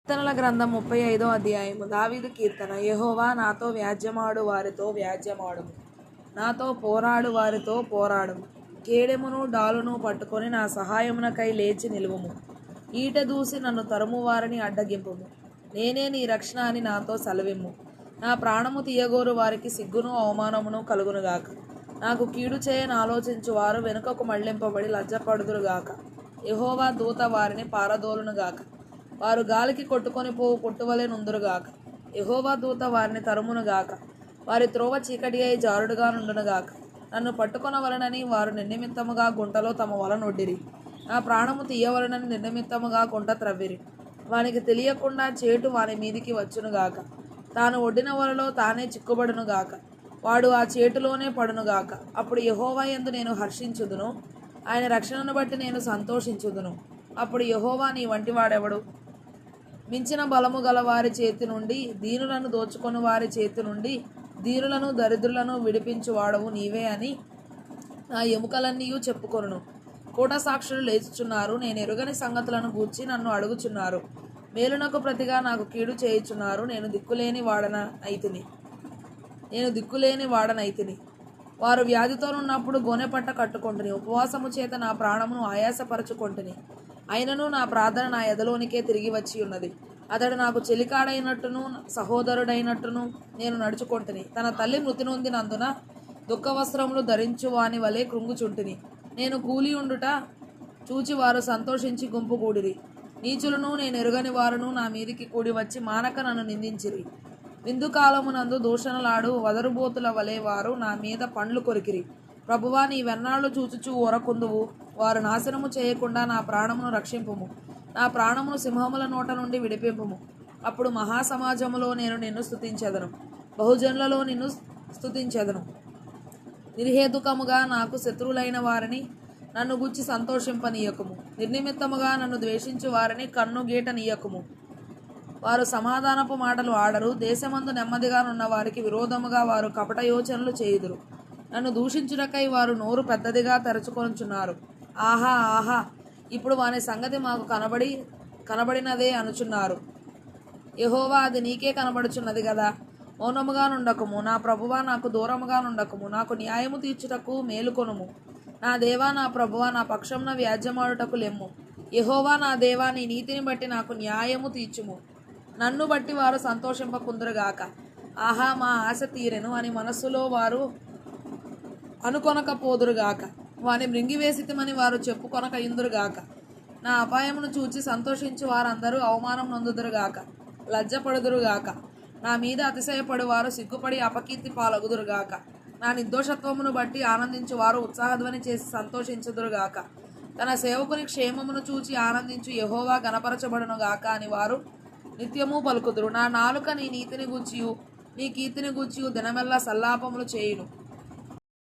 కీర్తనల గ్రంథం 35వ అధ్యాయము. దావీదు కీర్తన. యెహోవా నాతో వ్యాజ్యమాడు వారితో వ్యాజ్యమాడుము, నాతో పోరాడు వారితో పోరాడుము. కేడెమును డాలును పట్టుకొని నా సహాయమునకై లేచి నిలువుము. ఈట దూసి నన్ను తరుము వారిని అడ్డగింపుము. నేనే నీ రక్షణ అని నాతో సెలవిమ్ము. నా ప్రాణము తీయగోరు వారికి సిగ్గును అవమానమును కలుగునుగాక. నాకు కీడు చేయని ఆలోచించు వారు వెనుకకు మళ్లింపబడి లజ్జపడుదురుగాక. యెహోవా దూత వారిని పారదోలునుగాక. వారు గాలికి కొట్టుకొని పోవు పొట్టువలే నుందురుగాక. యెహోవా దూత వారిని తరుమునుగాక. వారి త్రోవ చీకటి అయి జారుడుగా నుండునుగాక. నన్ను పట్టుకొనవలనని వారు నిర్నిమిత్తముగా గుంటలో తమ వల నొడ్డిరి. నా ప్రాణము తీయవలనని నిర్నిమిత్తముగా గుంట త్రవ్విరి. వానికి తెలియకుండా చేటు వాని మీదికి వచ్చునుగాక. తాను ఒడ్డిన వలలో తానే చిక్కుబడునుగాక. వాడు ఆ చేటులోనే పడునుగాక. అప్పుడు యెహోవా యందు నేను హర్షించుదును, ఆయన రక్షణను బట్టి నేను సంతోషించుదును. అప్పుడు యెహోవా నీ వంటి వాడెవడు? మించిన బలము గల వారి చేతి నుండి, దీనులను దోచుకొని వారి చేతి నుండి, దీనులను దరిద్రులను విడిపించువాడవు నీవే అని నా ఎముకలన్నీ చెప్పుకొనును. కూట సాక్షులు లేచుచున్నారు. నేను ఎరుగని సంగతులను గూర్చి నన్ను అడుగుచున్నారు. మేలునకు ప్రతిగా నాకు కీడు చేయుచున్నారు. నేను దిక్కులేని వాడనైతిని. వారు వ్యాధితోనున్నప్పుడు గోనెపట్ట కట్టుకొంటిని. ఉపవాసము చేత నా ప్రాణమును ఆయాసపరచుకొంటిని. అయినను నా ప్రార్థన నా ఎదలోనికే తిరిగి వచ్చి ఉన్నది. అతడు నాకు చెలికాడైనట్టును సహోదరుడైనట్టును నేను నడుచుకొంటిని. తన తల్లి మృతి నొందినందున దుఃఖవస్త్రములు ధరించు వాని వలె కృంగుచుంటిని. నేను కూలి ఉండుట చూచి వారు సంతోషించి గుంపు కూడిరి. నీచులను నేను ఎరుగని వారును నా మీదికి కూడి వచ్చి మానక నన్ను నిందించిరి. విందు కాలమునందు దూషణలాడు వదరుబోతుల వలె వారు నా మీద పండ్లు కొరికిరి. ప్రభువా, నీ వెన్నాళ్ళు చూచుచూ ఊరకుందువు. వారు నాశనము చేయకుండా నా ప్రాణమును రక్షింపుము. నా ప్రాణమును సింహముల నోట నుండి విడిపింపుము. అప్పుడు మహాసమాజములో నేను నిన్ను స్తుతించెదను, బహుజనులలో నిన్ను స్తుతించెదను. నిర్హేతుకముగా నాకు శత్రువులైన వారిని నన్ను గుచ్చి సంతోషింపనీయకుము. నిర్నిమిత్తముగా నన్ను ద్వేషించు వారిని కన్ను గీటనీయకుము. వారు సమాధానపు మాటలు ఆడరు. దేశమందు నెమ్మదిగానున్న వారికి విరోధముగా వారు కపట యోచనలు చేయుదురు. నన్ను దూషించుటకై వారు నోరు పెద్దదిగా తెరచుకొనుచున్నారు. ఆహా ఆహా, ఇప్పుడు వాని సంగతి మాకు కనబడినదే అనుచున్నారు. యెహోవా, అది నీకే కనబడుచున్నది కదా. మౌనముగా నుండకుము. నా ప్రభువా, నాకు దూరముగా నుండకుము. నాకు న్యాయము తీర్చుటకు మేలుకొనుము. నా దేవా, నా ప్రభువా, నా పక్షమున వ్యాజ్యమాడుటకు లెమ్ము. యెహోవా నా దేవా, నీ నీతిని బట్టి నాకు న్యాయము తీర్చుము. నన్ను బట్టి వారు సంతోషింపకుందురుగాక. ఆహా, మా ఆశ తీరెను అని మనస్సులో వారు అనుకొనకపోదురుగాక. వాని మృంగివేసితమని వారు చెప్పుకొనక ఇందురుగాక. నా అపాయమును చూచి సంతోషించి వారందరూ అవమానం నొందుదురుగాక, లజ్జపడుదురుగాక. నా మీద అతిశయపడు వారు సిగ్గుపడి అపకీర్తి పాలగుదురుగాక. నా నిర్దోషత్వమును బట్టి ఆనందించు వారు ఉత్సాహధ్వని చేసి సంతోషించుదురుగాక. తన సేవకుని క్షేమమును చూచి ఆనందించు యెహోవా గణపరచబడునుగాక అని వారు నిత్యము పలుకుదురు. నా నాలుక నీ నీతిని గూర్చియు నీ కీర్తిని గూర్చియు దినమెల్లా సల్లాపములు చేయును.